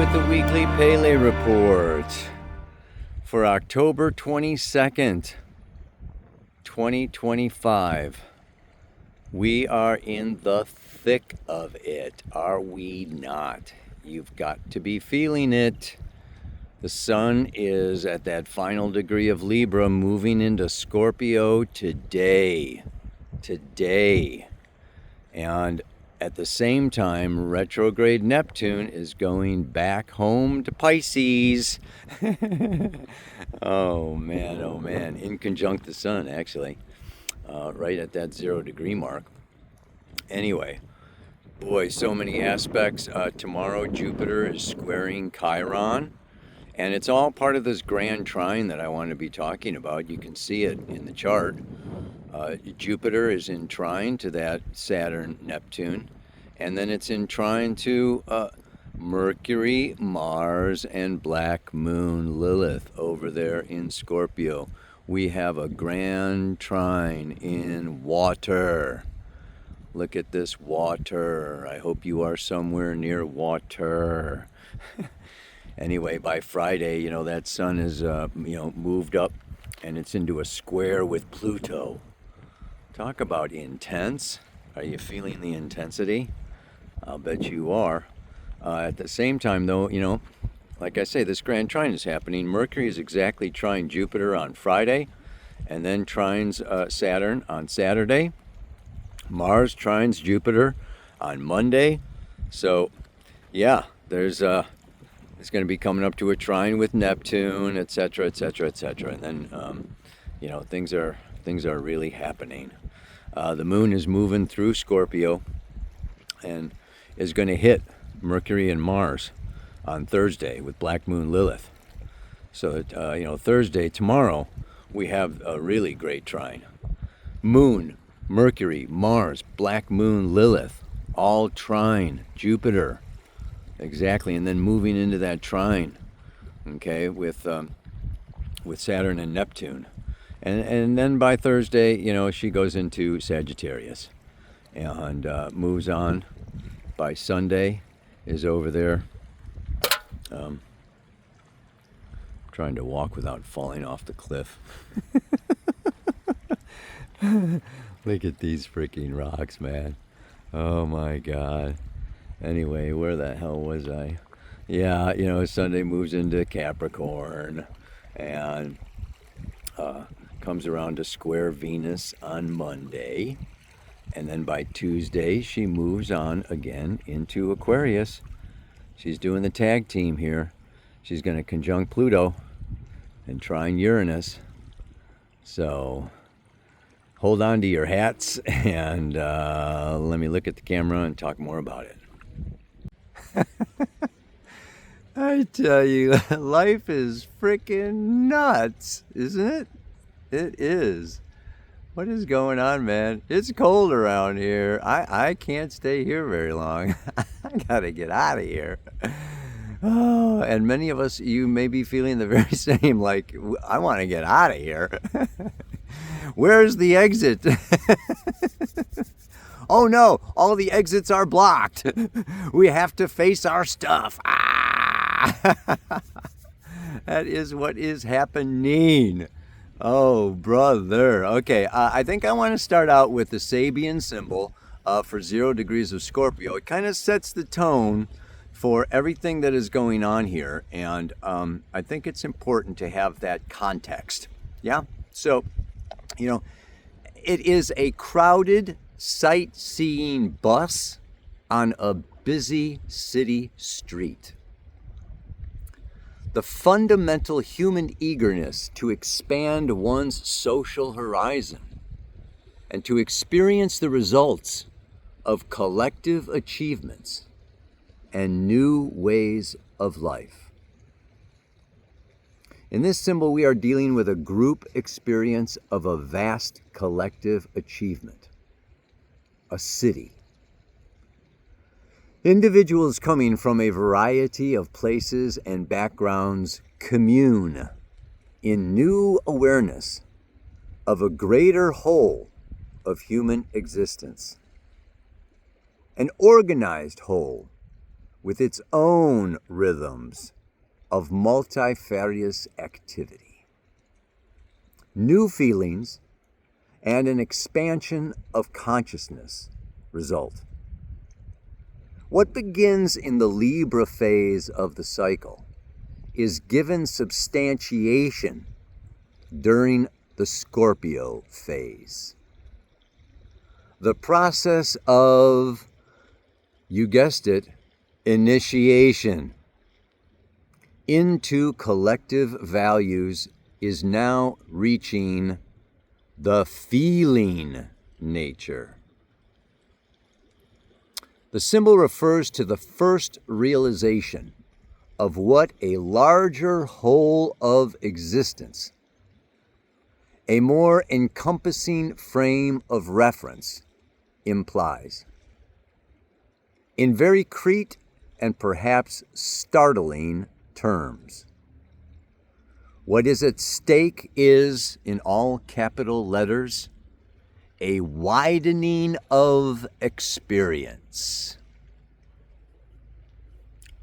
with the weekly Pele report for October 22nd, 2025. We are in the thick of it, are we not? You've got to be feeling it. The sun is at that final degree of Libra, moving into Scorpio today. And at the same time, retrograde Neptune is going back home to Pisces. Oh man, in conjunct the sun, actually, right at that 0 degree mark. Anyway, boy, so many aspects. Tomorrow, Jupiter is squaring Chiron, and it's all part of this grand trine that I want to be talking about. You can see it in the chart. Jupiter is in trine to that Saturn, Neptune, and then it's in trine to Mercury, Mars, and Black Moon Lilith over there in Scorpio. We have a grand trine in water. Look at this water. I hope you are somewhere near water. Anyway, by Friday, that sun is, moved up, and it's into a square with Pluto. Talk about intense. Are you feeling the intensity? I'll bet you are. At the same time, though, like I say, this grand trine is happening. Mercury is exactly trine Jupiter on Friday, and then trines Saturn on Saturday. Mars trines Jupiter on Monday. So, yeah, it's going to be coming up to a trine with Neptune, etc., etc., etc. And then, things are really happening. The moon is moving through Scorpio and is going to hit Mercury and Mars on Thursday with Black Moon Lilith. So that, Thursday, tomorrow, we have a really great trine. Moon, Mercury, Mars, Black Moon Lilith, all trine Jupiter. Exactly, and then moving into that trine, okay, with Saturn and Neptune. And then by Thursday, she goes into Sagittarius and moves on. By Sunday is over there trying to walk without falling off the cliff. Look at these freaking rocks, man. Oh my God. Anyway, where the hell was I? Yeah, Sunday moves into Capricorn and comes around to square Venus on Monday, and then by Tuesday she moves on again into Aquarius. She's doing the tag team here. She's going to conjunct Pluto and trine Uranus. So hold on to your hats and let me look at the camera and talk more about it. I tell you, life is freaking nuts, isn't it? It is. What is going on, man? It's cold around here. I can't stay here very long. I gotta get out of here. Oh, and many of us, you may be feeling the very same, like, I want to get out of here. Where's the exit? Oh no, all the exits are blocked. We have to face our stuff. That is what is happening. Oh, brother. Okay, I think I want to start out with the Sabian symbol for 0 degrees of Scorpio. It kind of sets the tone for everything that is going on here, and I think it's important to have that context. Yeah? So, it is a crowded sightseeing bus on a busy city street. The fundamental human eagerness to expand one's social horizon and to experience the results of collective achievements and new ways of life. In this symbol, we are dealing with a group experience of a vast collective achievement, a city. Individuals coming from a variety of places and backgrounds commune in new awareness of a greater whole of human existence. An organized whole with its own rhythms of multifarious activity. New feelings and an expansion of consciousness result. What begins in the Libra phase of the cycle is given substantiation during the Scorpio phase. The process of, you guessed it, initiation into collective values is now reaching the feeling nature. The symbol refers to the first realization of what a larger whole of existence, a more encompassing frame of reference, implies. In very concrete and perhaps startling terms, what is at stake is, in all capital letters, a widening of experience.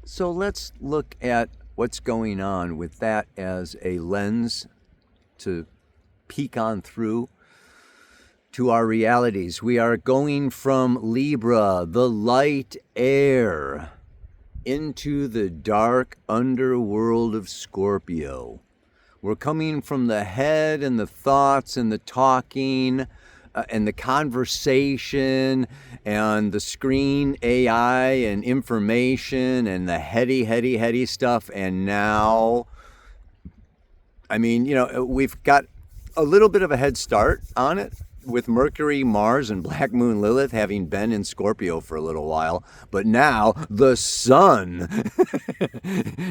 So let's look at what's going on with that as a lens to peek on through to our realities. We are going from Libra, the light air, into the dark underworld of Scorpio. We're coming from the head and the thoughts and the talking and the conversation and the screen AI and information and the heady stuff. And now, I mean, we've got a little bit of a head start on it with Mercury, Mars, and Black Moon Lilith having been in Scorpio for a little while. But now the sun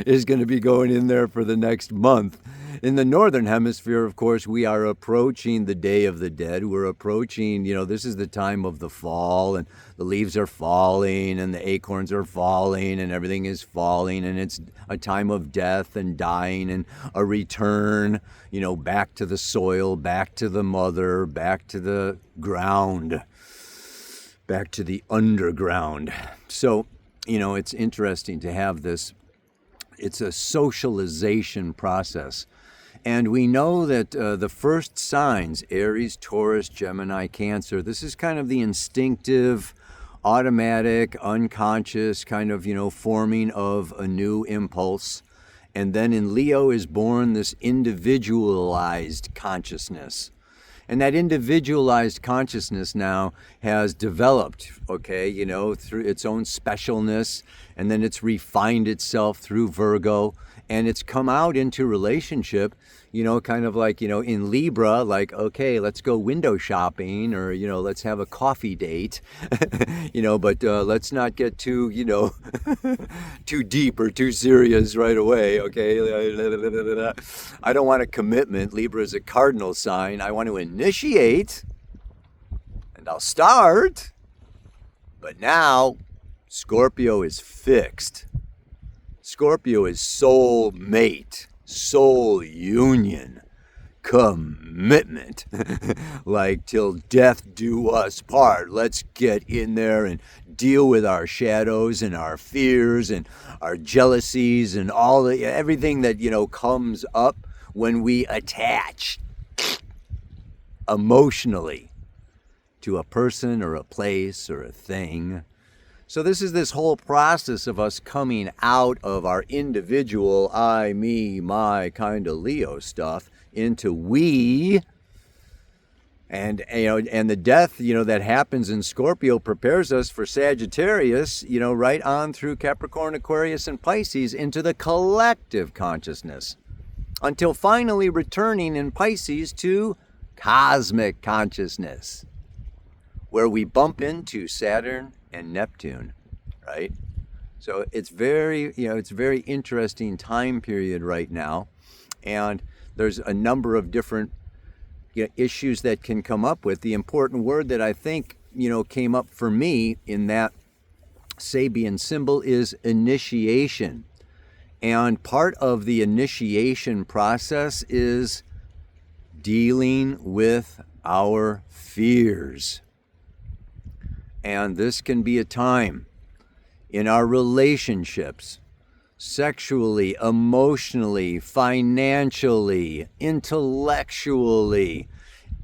is going to be going in there for the next month. In the Northern Hemisphere, of course, we are approaching the Day of the Dead. We're approaching, this is the time of the fall, and the leaves are falling, and the acorns are falling, and everything is falling, and it's a time of death and dying and a return, back to the soil, back to the mother, back to the ground, back to the underground. So, it's interesting to have this. It's a socialization process. And we know that the first signs, Aries, Taurus, Gemini, Cancer, this is kind of the instinctive, automatic, unconscious kind of, forming of a new impulse. And then in Leo is born this individualized consciousness. And that individualized consciousness now has developed, through its own specialness, and then it's refined itself through Virgo, and it's come out into relationship, kind of like, in Libra, like, okay, let's go window shopping, or, let's have a coffee date, but let's not get too, too deep or too serious right away, okay? I don't want a commitment. Libra is a cardinal sign. I want to initiate, and I'll start, but now Scorpio is fixed. Scorpio is soul mate, soul union, commitment, like till death do us part. Let's get in there and deal with our shadows and our fears and our jealousies and everything that, comes up when we attach emotionally to a person or a place or a thing. So this is this whole process of us coming out of our individual I, me, my kind of Leo stuff into we. And the death, that happens in Scorpio prepares us for Sagittarius, right on through Capricorn, Aquarius, and Pisces into the collective consciousness, until finally returning in Pisces to cosmic consciousness, where we bump into Saturn and Neptune, right? So it's very interesting time period right now, and there's a number of different issues that can come up with. The important word that I think came up for me in that Sabian symbol is initiation, and part of the initiation process is dealing with our fears. And this can be a time in our relationships, sexually, emotionally, financially, intellectually,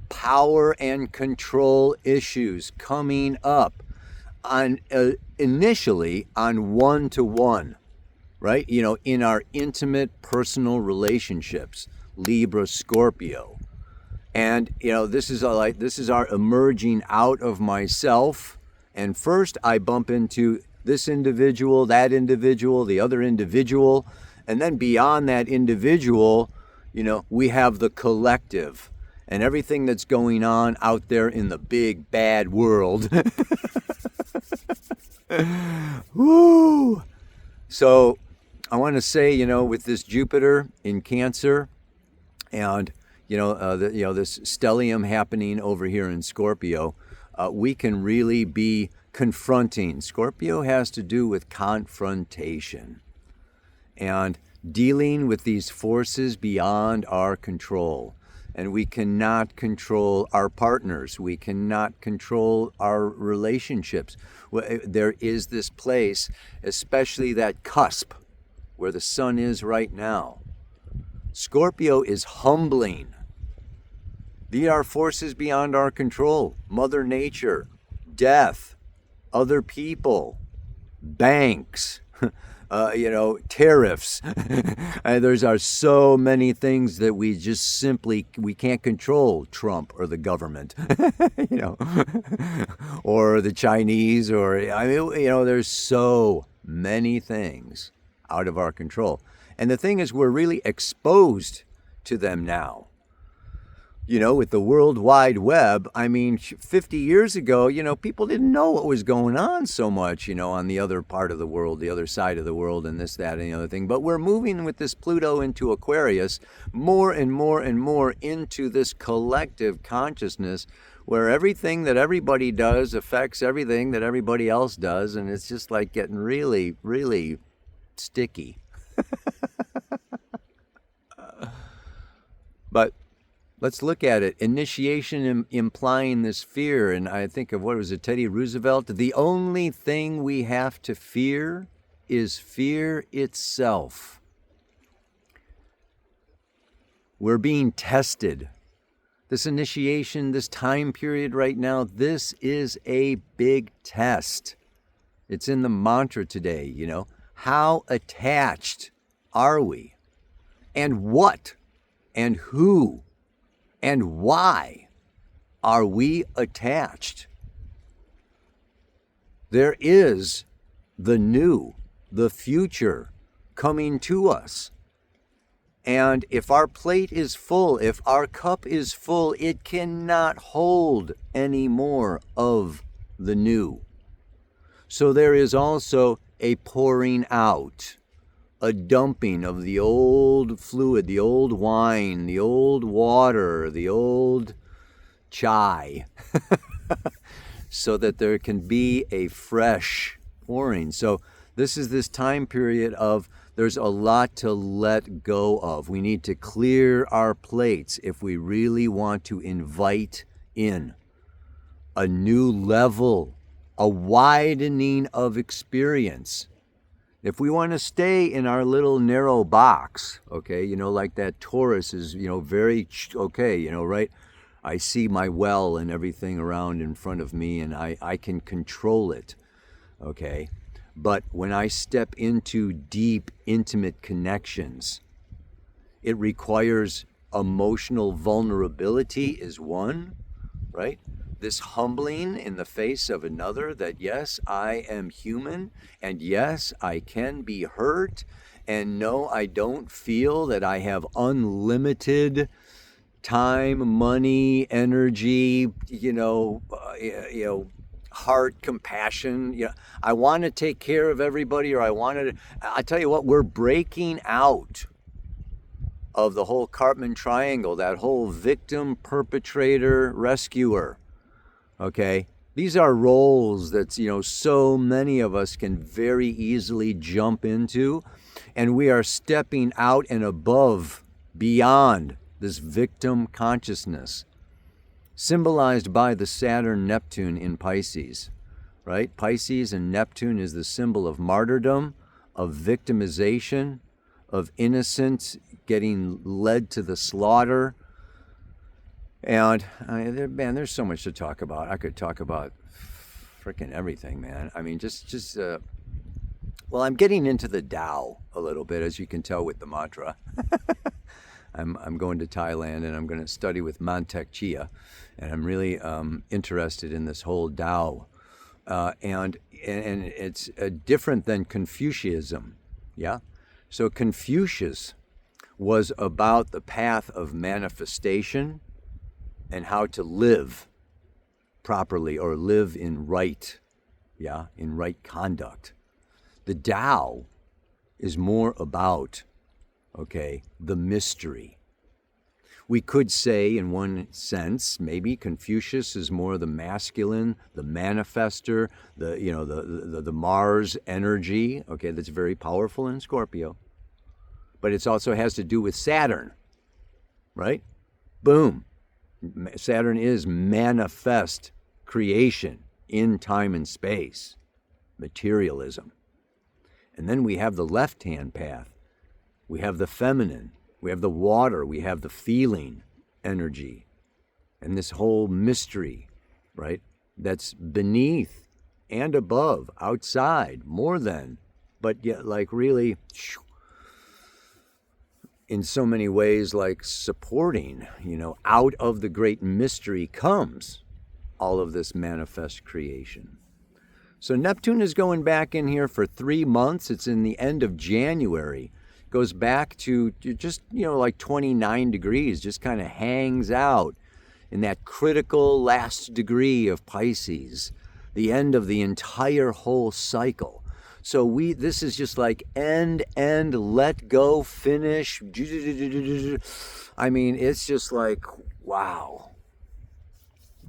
power and control issues coming up on initially on one-to-one, right? In our intimate personal relationships, Libra, Scorpio. And this is our emerging out of myself. And first I bump into this individual, that individual, the other individual, and then beyond that individual, we have the collective and everything that's going on out there in the big bad world. Woo! So I want to say, with this Jupiter in Cancer, and this stellium happening over here in Scorpio, we can really be confronting. Scorpio has to do with confrontation and dealing with these forces beyond our control. And we cannot control our partners. We cannot control our relationships. There is this place, especially that cusp where the sun is right now. Scorpio is humbling. These are forces beyond our control. Mother Nature, death, other people, banks, tariffs. There's so many things that we just we can't control. Trump or the government, or the Chinese, there's so many things out of our control. And the thing is, we're really exposed to them now. With the World Wide Web, 50 years ago, people didn't know what was going on so much, on the other part of the world, the other side of the world, and this, that, and the other thing. But we're moving with this Pluto into Aquarius more and more and more into this collective consciousness where everything that everybody does affects everything that everybody else does. And it's just like getting really, really sticky. But let's look at it. Initiation implying this fear. And I think of, what was it, Teddy Roosevelt? The only thing we have to fear is fear itself. We're being tested. This initiation, this time period right now, this is a big test. It's in the mantra today, How attached are we? And what? And who? And why are we attached? There is the new, the future coming to us. And if our plate is full, if our cup is full, it cannot hold any more of the new. So there is also a pouring out, a dumping of the old fluid, the old wine, the old water, the old chai, so that there can be a fresh pouring. So this is this time period of there's a lot to let go of. We need to clear our plates if we really want to invite in a new level, a widening of experience. If we want to stay in our little narrow box, okay, like that Taurus is, very, okay, right? I see my well and everything around in front of me, and I can control it, okay? But when I step into deep, intimate connections, it requires emotional vulnerability is one, right? This humbling in the face of another, that yes, I am human, and yes, I can be hurt, and no, I don't feel that I have unlimited time, money, energy, heart, compassion. I want to take care of everybody, or I tell you what, we're breaking out of the whole Cartman triangle, that whole victim, perpetrator, rescuer. Okay, these are roles that, so many of us can very easily jump into, and we are stepping out and above, beyond this victim consciousness, symbolized by the Saturn-Neptune in Pisces, right? Pisces and Neptune is the symbol of martyrdom, of victimization, of innocence getting led to the slaughter. And man, there's so much to talk about. I could talk about freaking everything, man. I mean, well, I'm getting into the Tao a little bit, as you can tell with the mantra. I'm going to Thailand and I'm going to study with Mantek Chia, and I'm really interested in this whole Tao, and it's different than Confucianism, yeah. So Confucius was about the path of manifestation and how to live properly or live in right, in right conduct. The Tao is more about, the mystery. We could say, in one sense, maybe Confucius is more the masculine, the manifester, the Mars energy, that's very powerful in Scorpio. But it also has to do with Saturn, right? Boom. Saturn is manifest creation in time and space, materialism. And then we have the left-hand path. We have the feminine. We have the water. We have the feeling energy. And this whole mystery, right? That's beneath and above, outside, more than, but yet really in so many ways supporting, out of the great mystery comes all of this manifest creation. So Neptune is going back in here for 3 months. It's in the end of January. Goes back to just, 29 degrees, just kind of hangs out in that critical last degree of Pisces, the end of the entire whole cycle. So this is just end, let go, finish. I mean, it's just wow.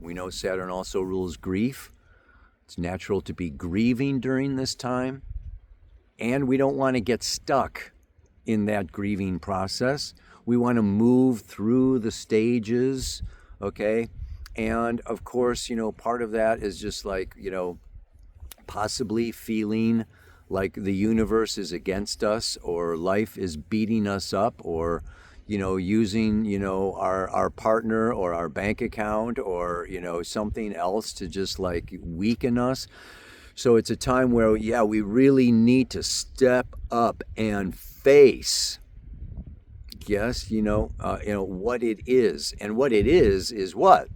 We know Saturn also rules grief. It's natural to be grieving during this time. And we don't want to get stuck in that grieving process. We want to move through the stages, And of course, part of that is just possibly feeling like the universe is against us, or life is beating us up, or using our partner or our bank account or something else to just weaken us. So it's a time where we really need to step up and face what it is. And what it is what?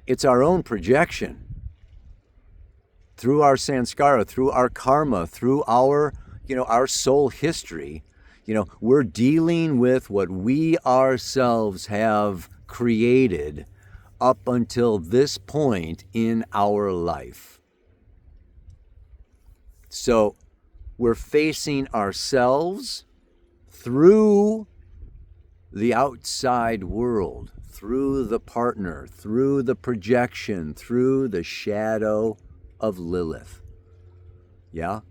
It's our own projection. Through our sanskara, through our karma, through our soul history, we're dealing with what we ourselves have created up until this point in our life. So we're facing ourselves through the outside world, through the partner, through the projection, through the shadow of Lilith. Yeah?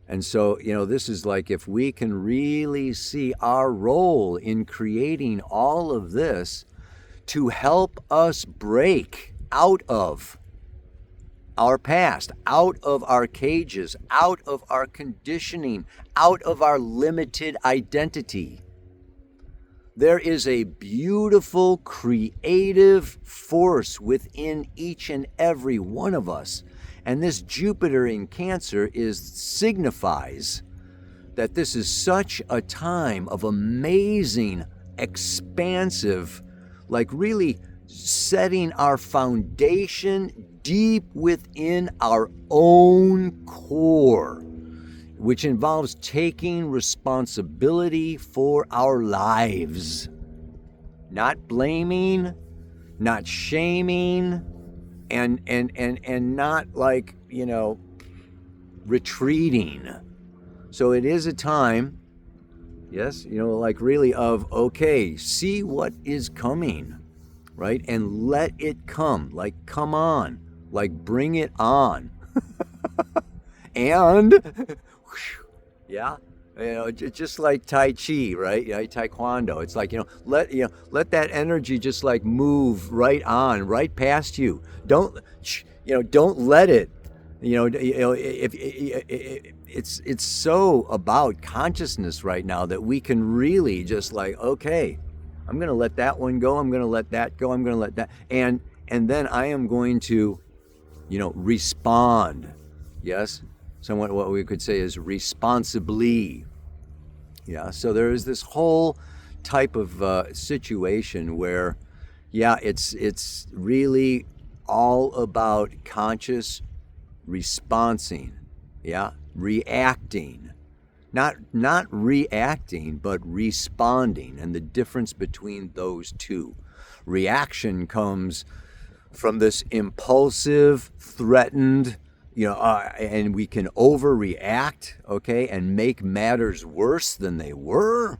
And so, this is if we can really see our role in creating all of this to help us break out of our past, out of our cages, out of our conditioning, out of our limited identity. There is a beautiful creative force within each and every one of us. And this Jupiter in Cancer signifies that this is such a time of amazing, expansive, really setting our foundation deep within our own core, which involves taking responsibility for our lives. Not blaming, not shaming, and not retreating. So it is a time, yes, really of, see what is coming, right? And let it come, come on, bring it on. And, just like Tai Chi, right? Taekwondo. It's let that energy just move right on, right past you. Don't let it It's so about consciousness right now that we can really just like, okay, I'm going to let that one go. I'm going to let that go. I'm going to let that. And then I am going to, respond. Yes. Somewhat what we could say is responsibly. Yeah. So there is this whole type of situation where, yeah, it's really all about conscious responsing. Yeah. Reacting. Not reacting, but responding, and the difference between those two. Reaction comes from this impulsive, threatened, and we can overreact, okay, and make matters worse than they were,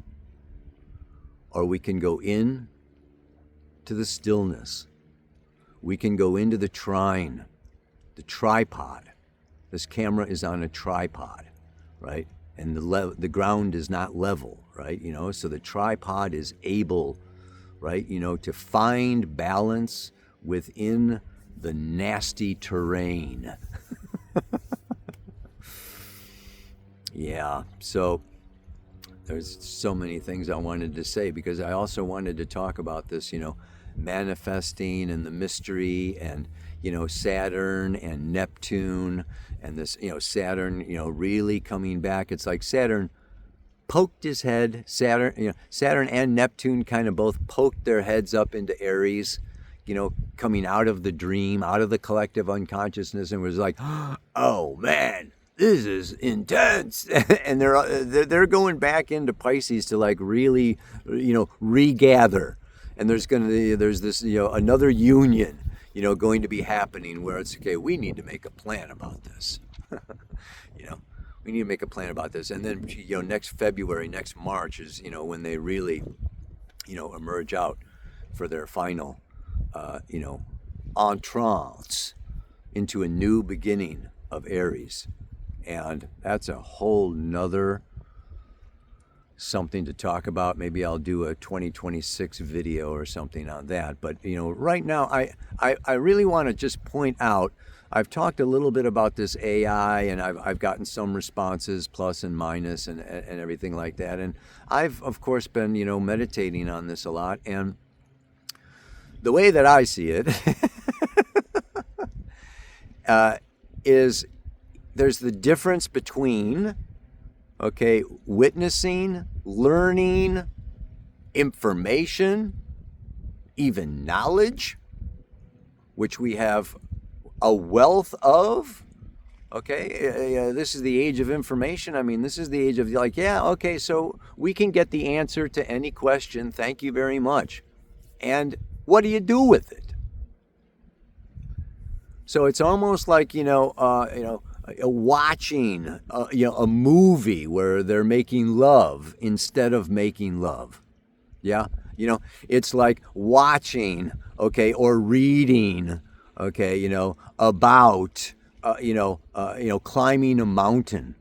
or we can go in to the stillness. We can go into the trine, the tripod. This camera is on a tripod, right? And the ground is not level, right? So the tripod is able, right, to find balance within the nasty terrain. Yeah, so there's so many things I wanted to say, because I also wanted to talk about this, manifesting and the mystery, and Saturn and Neptune, and this Saturn really coming back. It's like Saturn poked his head. Saturn and Neptune kind of both poked their heads up into Aries, coming out of the dream, out of the collective unconsciousness, and was like, oh man, this is intense. And they're going back into Pisces to like really regather. And there's this another union going to be happening, where it's okay, we need to make a plan about this. We need to make a plan about this. And then next February, next March is when they really emerge out for their final entrance into a new beginning of Aries. And that's a whole nother something to talk about. Maybe I'll do a 2026 video or something on that. But right now I really want to just point out, I've talked a little bit about this AI, and I've gotten some responses, plus and minus, and everything like that. And I've of course been meditating on this a lot, and the way that I see it is there's the difference between, okay, witnessing, learning, information, even knowledge, which we have a wealth of. Okay, this is the age of information. I mean, this is the age of like, yeah, okay, so we can get the answer to any question. Thank you very much. And what do you do with it? So it's almost like watching a movie where they're making love instead of making love. Yeah, it's like watching, okay, or reading, okay, about climbing a mountain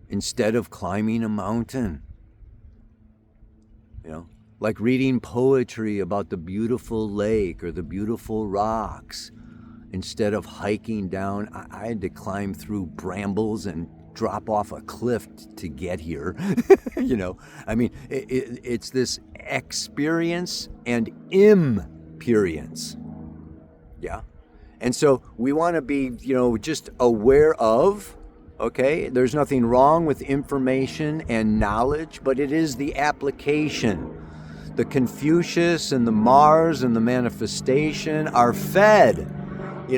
instead of climbing a mountain. Like reading poetry about the beautiful lake or the beautiful rocks instead of hiking down. I had to climb through brambles and drop off a cliff to get here. I mean, it's this experience and imperience. Yeah. And so we want to be, just aware of, okay, there's nothing wrong with information and knowledge, but it is the application. The Confucius and the Mars and the manifestation are fed,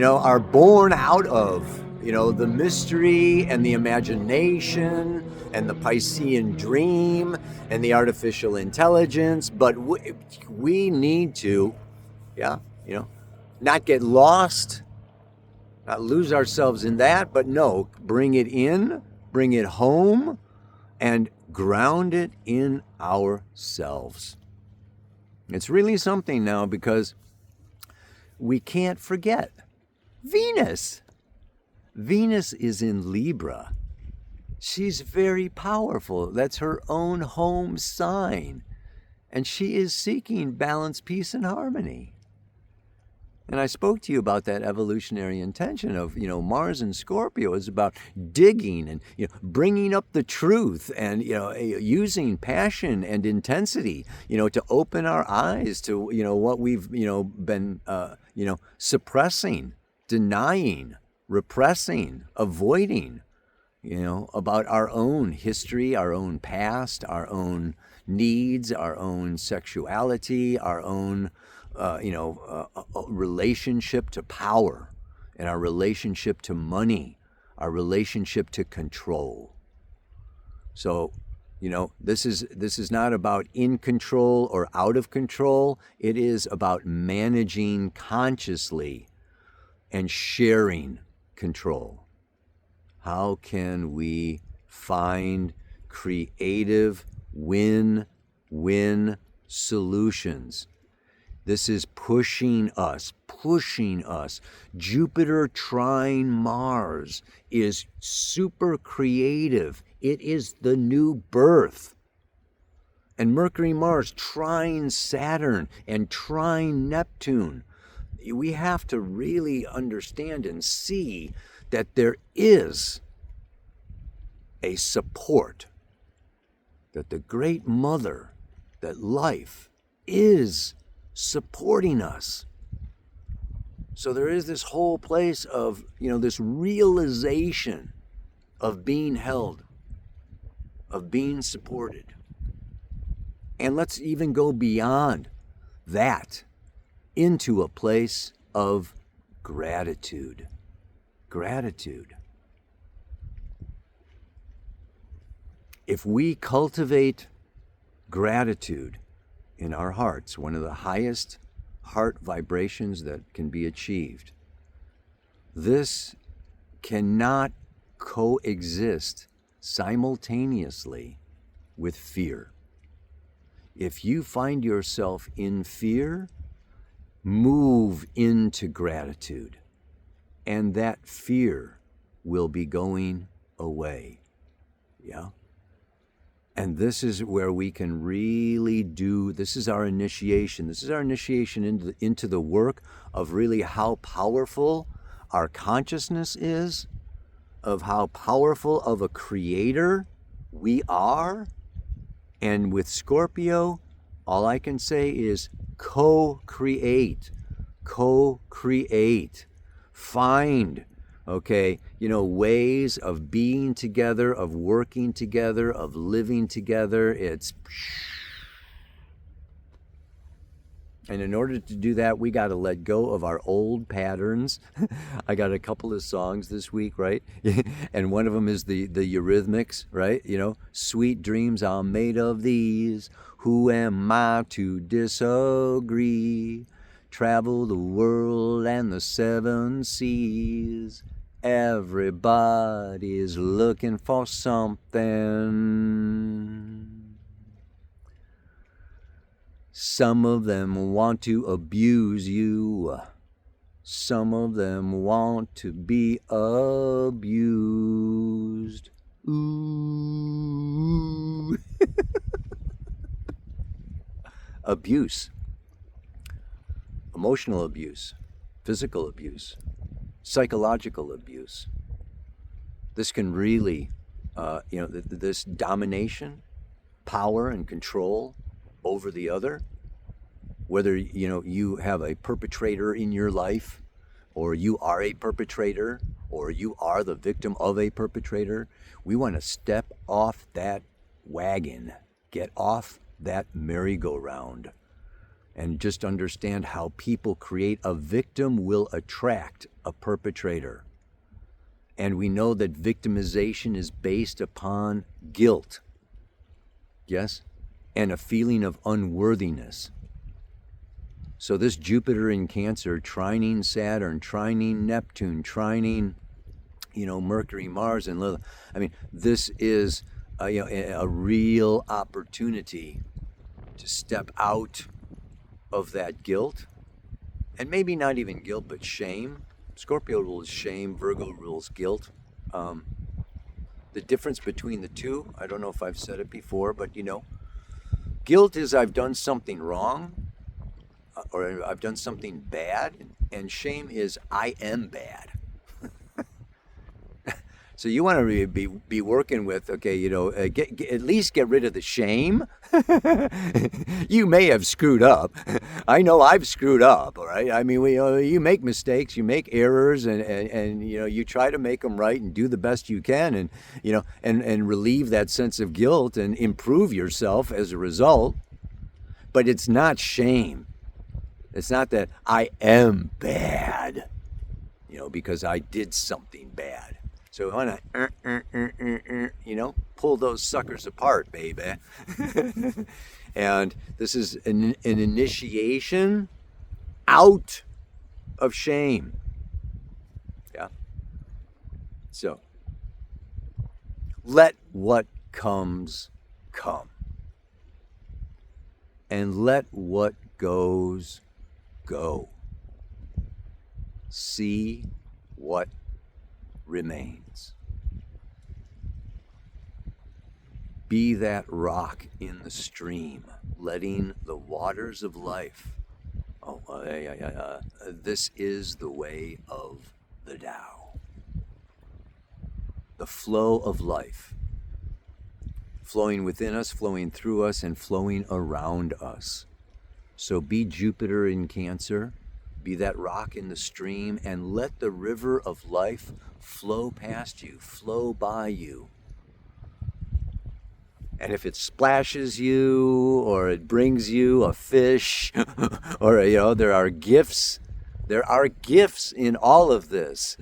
are born out of, the mystery and the imagination and the Piscean dream and the artificial intelligence. But we need to, not get lost, not lose ourselves in that, but no, bring it in, bring it home, and ground it in ourselves. It's really something now, because we can't forget Venus. Venus is in Libra. She's very powerful. That's her own home sign. And she is seeking balance, peace, and harmony. And I spoke to you about that evolutionary intention of, Mars and Scorpio is about digging and, bringing up the truth and, using passion and intensity, to open our eyes to, what we've, been, suppressing, denying, repressing, avoiding, about our own history, our own past, our own needs, our own sexuality, our own relationship to power and our relationship to money, our relationship to control. So, this is not about in control or out of control. It is about managing consciously and sharing control. How can we find creative win-win solutions? This is pushing us. Jupiter trine Mars is super creative. It is the new birth. And Mercury Mars trine Saturn and trine Neptune. We have to really understand and see that there is a support, that the great mother, that life is supporting us. So there is this whole place of, this realization of being held, of being supported. And let's even go beyond that into a place of gratitude. Gratitude. If we cultivate gratitude in our hearts, one of the highest heart vibrations that can be achieved, this cannot coexist simultaneously with fear. If you find yourself in fear, move into gratitude, and that fear will be going away. Yeah? And this is where we can really this is our initiation. This is our initiation into the work of really how powerful our consciousness is, of how powerful of a creator we are. And with Scorpio, all I can say is co-create. Find, ways of being together, of working together, of living together. And in order to do that, we got to let go of our old patterns. I got a couple of songs this week, right? And one of them is the Eurythmics, right? Sweet dreams are made of these. Who am I to disagree? Travel the world and the seven seas. Everybody's looking for something. Some of them want to abuse you. Some of them want to be abused. Ooh. Abuse. Emotional abuse. Physical abuse. Psychological abuse. This can really, this domination, power, and control over the other, whether you have a perpetrator in your life, or you are a perpetrator, or you are the victim of a perpetrator, we want to step off that wagon, get off that merry-go-round, and just understand how people create a victim will attract a perpetrator. And we know that victimization is based upon guilt, yes, and a feeling of unworthiness. So this Jupiter in Cancer, trining Saturn, trining Neptune, trining, Mercury, Mars, and Lilith. This is a real opportunity to step out of that guilt, and maybe not even guilt, but shame. Scorpio rules shame, Virgo rules guilt. The difference between the two, I don't know if I've said it before, but guilt is I've done something wrong. or I've done something bad, and shame is I am bad. So you want to be working with, okay, at least get rid of the shame. You may have screwed up. I know I've screwed up, all right? I mean, you make mistakes, you make errors, and you try to make them right and do the best you can, and, and relieve that sense of guilt and improve yourself as a result. But it's not shame. It's not that I am bad, because I did something bad. So I want to, pull those suckers apart, baby. And this is an initiation out of shame. Yeah. So let what comes come. And let what goes go. See what remains. Be that rock in the stream, letting the waters of life. This is the way of the Tao. The flow of life, flowing within us, flowing through us, and flowing around us. So be Jupiter in Cancer, be that rock in the stream, and let the river of life flow past you, flow by you. And if it splashes you, or it brings you a fish, or, there are gifts. There are gifts in all of this.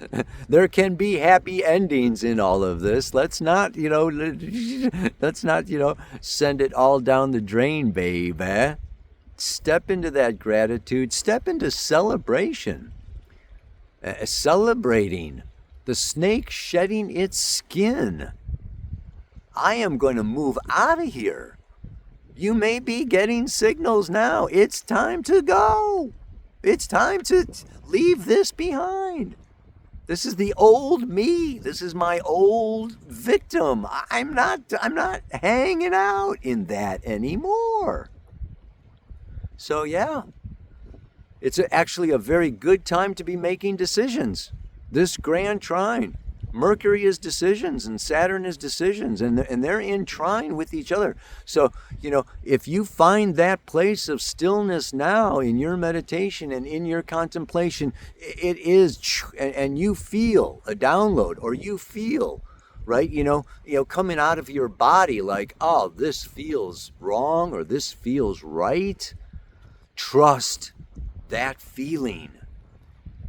There can be happy endings in all of this. Let's not, send it all down the drain, baby. Step into that gratitude. Step into celebration. Celebrating the snake shedding its skin. I am going to move out of here. You may be getting signals now. It's time to go. It's time to leave this behind. This is the old me. This is my old victim. I'm not hanging out in that anymore. So yeah, it's actually a very good time to be making decisions. This grand trine. Mercury is decisions and Saturn is decisions, and they're in trine with each other. So, if you find that place of stillness now in your meditation and in your contemplation, it is, and you feel a download, or you feel, right, coming out of your body like, oh, this feels wrong or this feels right. Trust that feeling.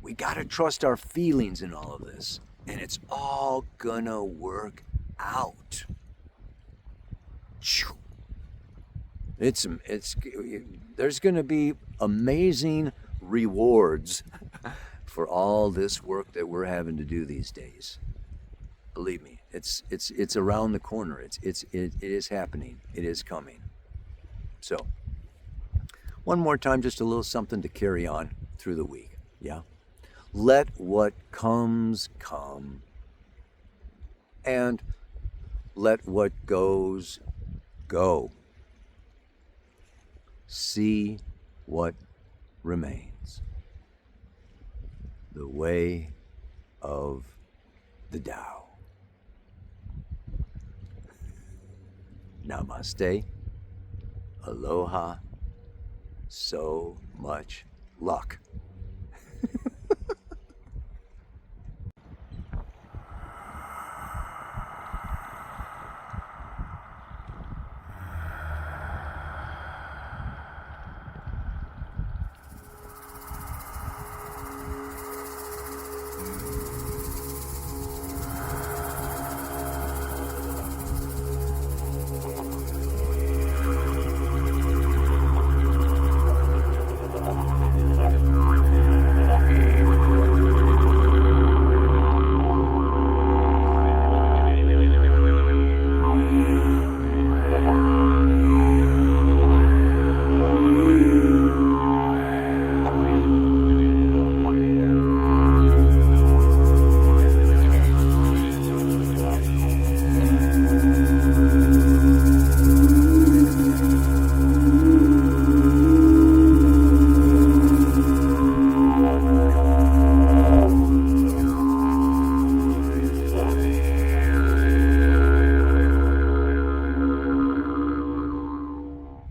We got to trust our feelings in all of this. And it's all gonna work out. There's gonna be amazing rewards for all this work that we're having to do these days. Believe me, it's around the corner. It is happening. It is coming. So, one more time, just a little something to carry on through the week. Yeah. Let what comes come, and let what goes go. See what remains. The way of the Tao. Namaste. Aloha. So much luck.